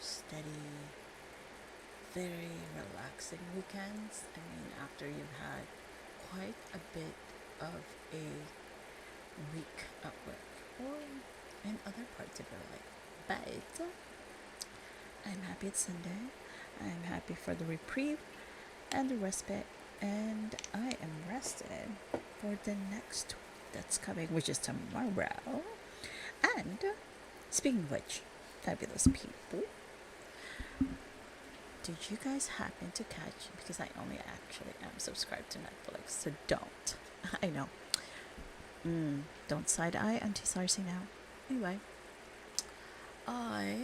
steady, very relaxing weekends. I mean, after you've had quite a bit of a week at work or in other parts of your life. But I'm happy it's Sunday. I'm happy for the reprieve and the respite, and I am rested for the next week that's coming, which is tomorrow. And speaking of which, fabulous people, did you guys happen to catch? Because I only actually am subscribed to Netflix, so don't. I know. Don't side eye Auntie Sarsci now. Anyway, I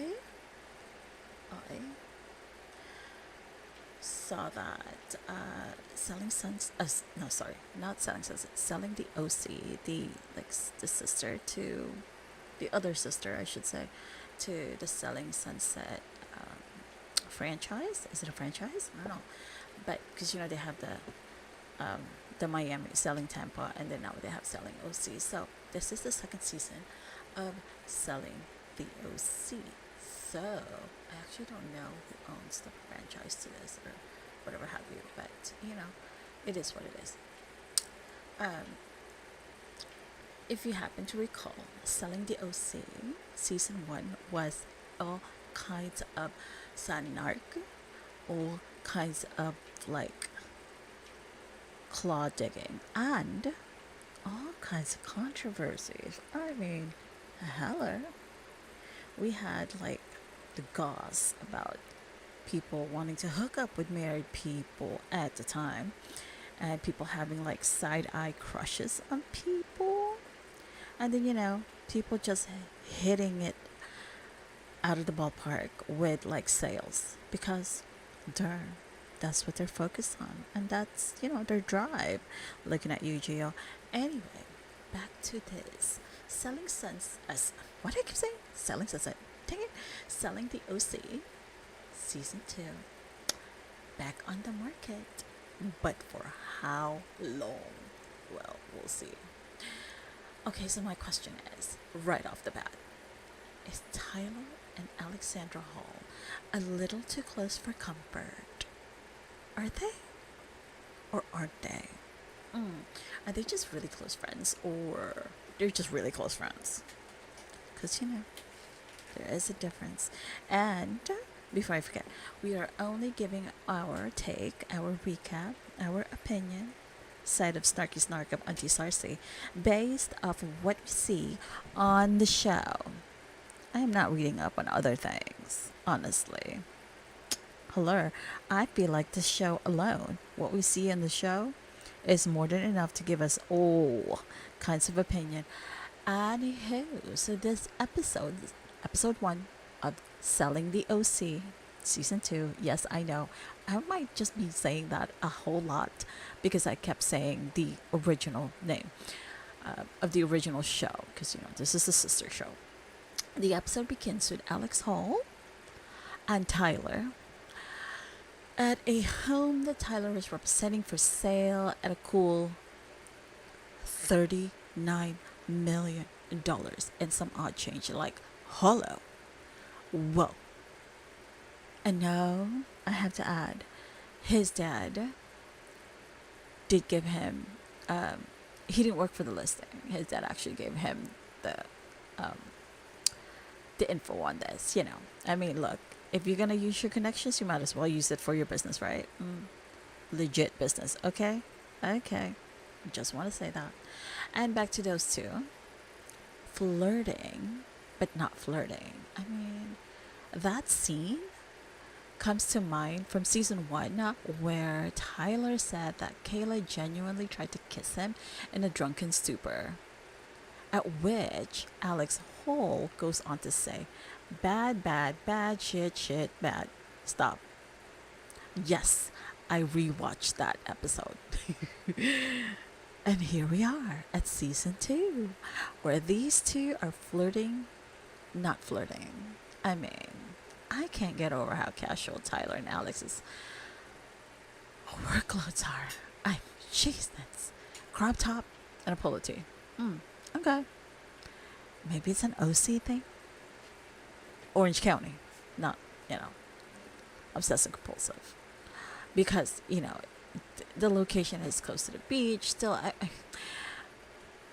saw that selling Sons. No, sorry, not selling Sons. Selling the OC, the sister to the other sister, I should say, to the Selling Sunset franchise. Is it a franchise? I don't know, but because they have the Miami Selling Tampa, and then now they have Selling OC. So this is the second season of Selling the OC. So I actually don't know who owns the franchise to this or whatever have you, but it is what it is. If you happen to recall, Selling the OC season 1 was all kinds of snark, all kinds of like claw digging, and all kinds of controversies. I mean, hello. We had like the gauze about people wanting to hook up with married people at the time, and people having like side eye crushes on people, and then people just hitting it out of the ballpark with like sales, because that's what they're focused on, and that's their drive. Looking at you, Gio. Anyway, back to this Selling Sons. What do I keep saying? Selling Sunset. Dang it. Selling the OC season 2 back on the market, but for how long? Well, we'll see. Okay, so my question is, right off the bat, is Tyler and Alexandra Hall a little too close for comfort? Are they? Or aren't they? Are they just really close friends, or they're just really close friends? Because, there is a difference. And before I forget, we are only giving our take, our recap, our opinion, side of Snarky Snark of Auntie Sarsci, based off of what we see on the show. I am not reading up on other things, honestly. Hello, I feel like the show alone, what we see in the show, is more than enough to give us all kinds of opinion. Anywho, so this episode 1 of Selling the OC, season 2. Yes, I know. I might just be saying that a whole lot because I kept saying the original name of the original show, because this is the sister show. The episode begins with Alex Hall and Tyler at a home that Tyler is representing for sale at a cool $39 million and some odd change. Like, hello. Whoa. And no, I have to add, his dad did give him, he didn't work for the listing. His dad actually gave him the info on this. I mean, look, if you're gonna use your connections, you might as well use it for your business, right? Legit business. Okay. Just want to say that. And back to those two flirting, but not flirting. I mean, that scene comes to mind from season 1, where Tyler said that Kayla genuinely tried to kiss him in a drunken stupor, at which Alex Hall goes on to say, bad, shit, bad. Stop. Yes, I rewatched that episode. And here we are at season 2, where these two are flirting, not flirting. I mean, I can't get over how casual Tyler and Alex's workloads are. Jeez, that's crop top and a polo tee. Okay. Maybe it's an OC thing. Orange County, not you know, obsessive compulsive. Because, the location is close to the beach. Still,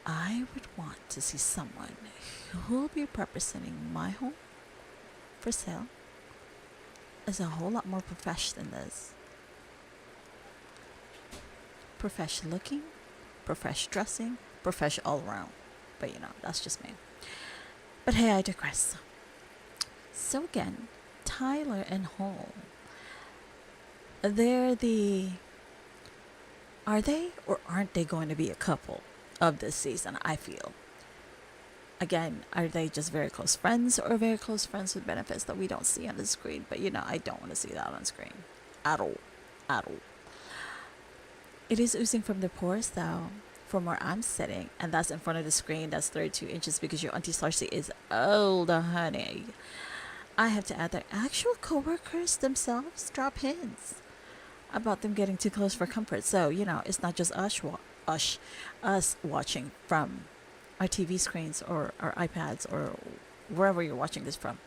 I would want to see someone who will be representing my home for sale as a whole lot more professional than this. Professional looking, professional dressing, professional all around. But that's just me. But hey, I digress. So again, Tyler and Hall. They're are they or aren't they going to be a couple of this season, I feel? Again, are they just very close friends or very close friends with benefits that we don't see on the screen? But I don't want to see that on screen. At all. At all. It is oozing from the pores though, from where I'm sitting, and that's in front of the screen. That's 32 inches because your Auntie Sarsci is old, honey. I have to add that actual co-workers themselves drop hints about them getting too close for comfort. So, it's not just us watching from our TV screens or our iPads or wherever you're watching this from.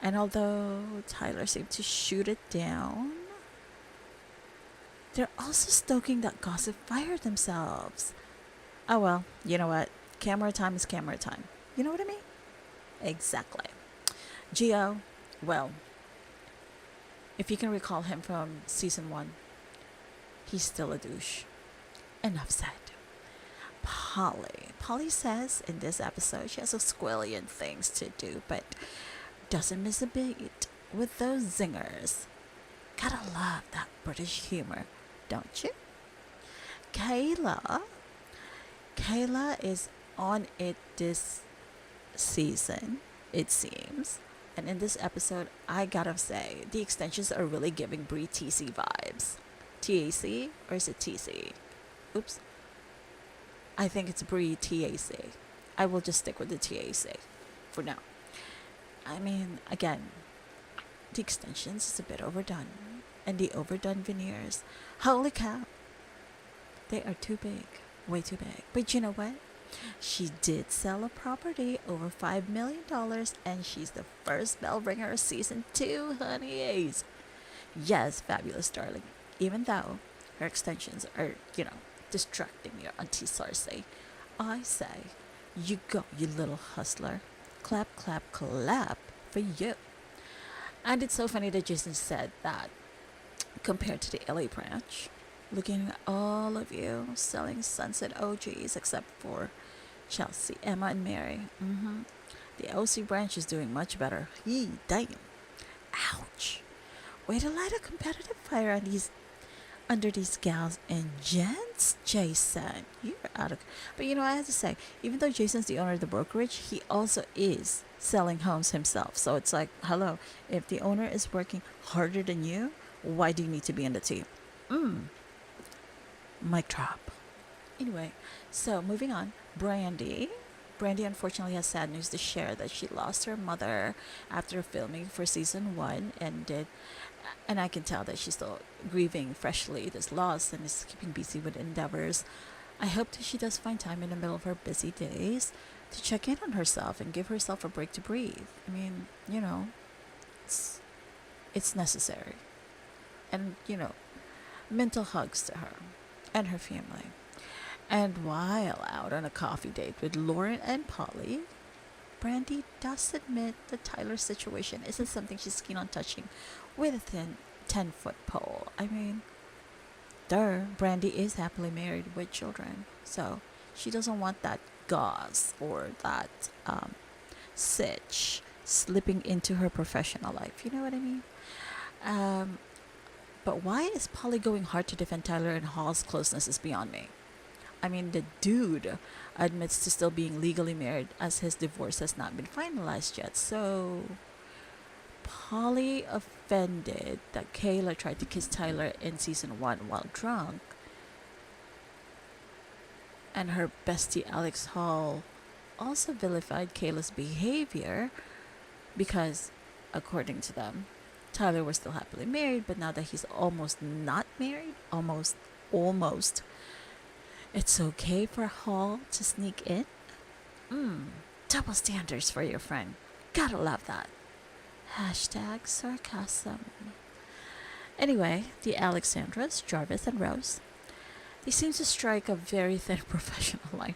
And although Tyler seemed to shoot it down, they're also stoking that gossip fire themselves. Oh well, you know what? Camera time is camera time. You know what I mean? Exactly. Gio, well, if you can recall him from season 1, he's still a douche. Enough said. Polly says in this episode she has a squillion things to do, but doesn't miss a beat with those zingers. Gotta love that British humor, don't you? Kayla is on it this season, it seems. And in this episode, I gotta say, the extensions are really giving Brie TC vibes. TAC? Or is it TC? Oops. I think it's Brie TAC. I will just stick with the TAC for now. I mean, again, the extensions is a bit overdone. And the overdone veneers, holy cow, they are too big. Way too big. But you know what? She did sell a property over $5 million, and she's the first bell ringer of season 2, honeys. Yes, fabulous, darling. Even though her extensions are, distracting your Auntie Sarsci, I say, you go, you little hustler. Clap, clap, clap for you. And it's so funny that Jason said that compared to the LA branch, looking at all of you selling Sunset OGs except for Chelsea, Emma, and Mary. The OC branch is doing much better. Yee, damn. Ouch. Way to light a competitive fire under these gals and gents, Jason. You're out of... But I have to say, even though Jason's the owner of the brokerage, he also is selling homes himself. So it's like, hello, if the owner is working harder than you, why do you need to be in the team? Mic drop. Anyway, so moving on. Brandy unfortunately has sad news to share that she lost her mother after filming for season 1 ended. And I can tell that she's still grieving freshly this loss and is keeping busy with endeavors. I hope that she does find time in the middle of her busy days to check in on herself and give herself a break to breathe. I mean, it's necessary. And, mental hugs to her and her family. And while out on a coffee date with Lauren and Polly, Brandy does admit that Tyler's situation isn't something she's keen on touching with a thin 10-foot pole. I mean, Brandy is happily married with children, so she doesn't want that gauze or that sitch slipping into her professional life. You know what I mean? But why is Polly going hard to defend Tyler and Hall's closeness is beyond me. I mean, the dude admits to still being legally married as his divorce has not been finalized yet. So, Polly offended that Kayla tried to kiss Tyler in season 1 while drunk. And her bestie Alex Hall also vilified Kayla's behavior because, according to them, Tyler was still happily married, but now that he's almost not married, almost, it's okay for Hall to sneak in? Double standards for your friend. Gotta love that. Hashtag sarcasm. Anyway, the Alexandras, Jarvis, and Rose, they seem to strike a very thin professional line.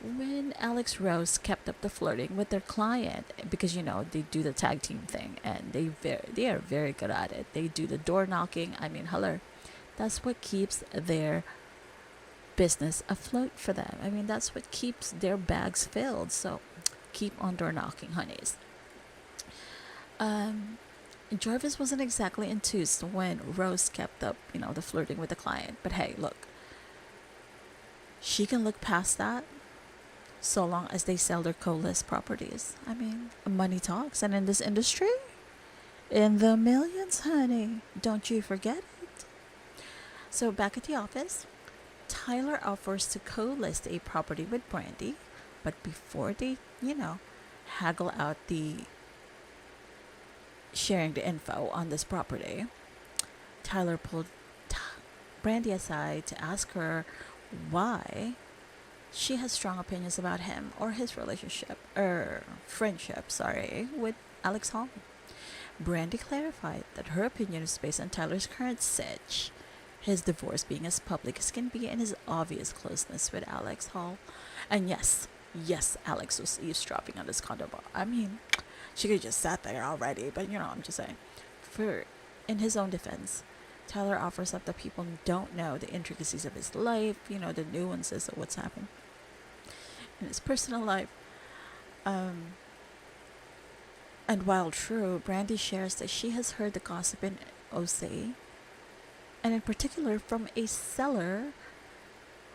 When Alex Rose kept up the flirting with their client, because they do the tag team thing, and they are very good at it. They do the door knocking. I mean, hello, that's what keeps their business afloat for them. I mean, that's what keeps their bags filled. So keep on door knocking, honeys. Jarvis wasn't exactly enthused when Rose kept up, the flirting with the client. But hey, look, she can look past that so long as they sell their co-list properties. I mean, money talks, and in this industry, in the millions, honey. Don't you forget it. So back at the office, Tyler offers to co-list a property with Brandy, but before they, haggle out the sharing the info on this property, Tyler pulled Brandy aside to ask her why she has strong opinions about him or his friendship, with Alex Hall. Brandy clarified that her opinion is based on Tyler's current sitch, his divorce being as public as can be, and his obvious closeness with Alex Hall. And yes, Alex was eavesdropping on this condo bar. I mean, she could have just sat there already, but I'm just saying. In his own defense, Tyler offers up that people don't know the intricacies of his life, the nuances of what's happened in his personal life. And while true, Brandy shares that she has heard the gossip in OC, and in particular from a seller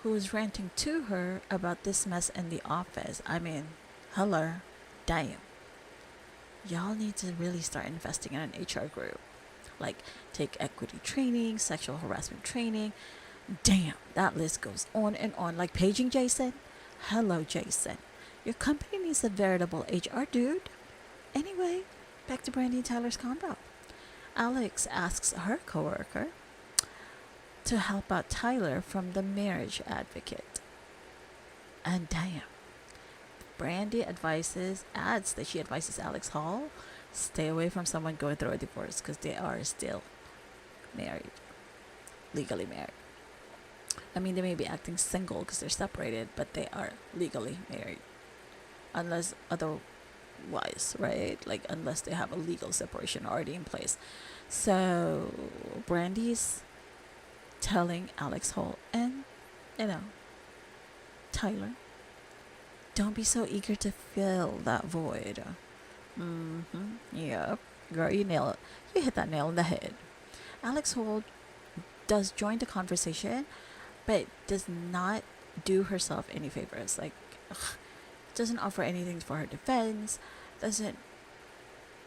who was ranting to her about this mess in the office. I mean, hello, damn. Y'all need to really start investing in an HR group. Like, take equity training, sexual harassment training. Damn, that list goes on and on. Like paging Jason. Hello, Jason. Your company needs a veritable HR dude. Anyway, back to Brandy and Tyler's combo. Alex asks her coworker to help out Tyler from the marriage advocate. And damn, Brandy adds that she advises Alex Hall stay away from someone going through a divorce because they are still married, legally married. I mean, they may be acting single because they're separated, but they are legally married. Unless otherwise, right? Like, unless they have a legal separation already in place. So, Brandy's telling Alex Hall and, Tyler, don't be so eager to fill that void. Yep. Girl, you nail it. You hit that nail on the head. Alex Hall does join the conversation, but does not do herself any favors. Like, doesn't offer anything for her defense, doesn't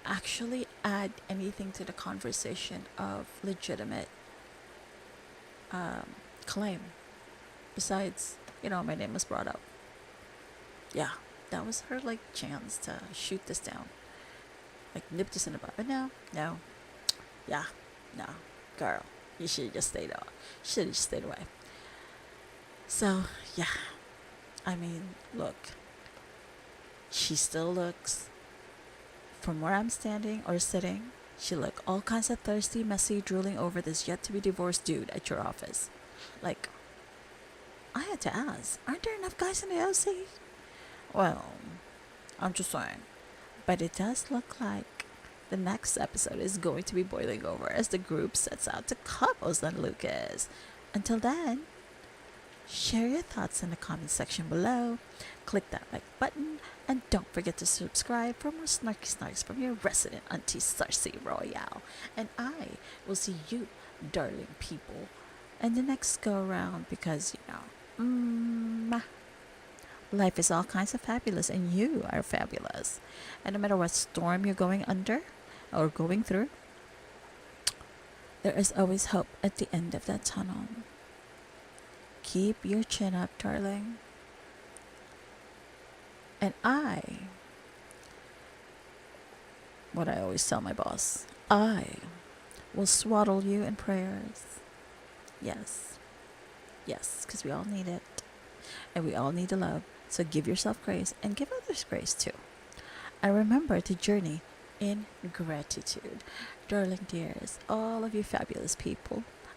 actually add anything to the conversation of legitimate claim. Besides, my name was brought up. Yeah, that was her chance to shoot this down, nip this in the bud. But no, yeah, no, girl, you should have just stayed out. Should have just stayed away. So yeah, I mean, look, she still looks, from where I'm standing or sitting, she look all kinds of thirsty, messy, drooling over this yet to be divorced dude at your office. I had to ask, aren't there enough guys in the OC? Well, I'm just saying. But it does look like the next episode is going to be boiling over as the group sets out to couples on Lucas. Until then, share your thoughts in the comment section below. Click that like button. And don't forget to subscribe for more snarky snarks from your resident auntie Sarsci Royale. And I will see you, darling people, in the next go around because, life is all kinds of fabulous and you are fabulous. And no matter what storm you're going under or going through, there is always hope at the end of that tunnel. Keep your chin up, darling. And what I always tell my boss, I will swaddle you in prayers. Yes, because we all need it. And we all need the love. So give yourself grace and give others grace too. And remember to journey in gratitude. Darling dears, all of you fabulous people,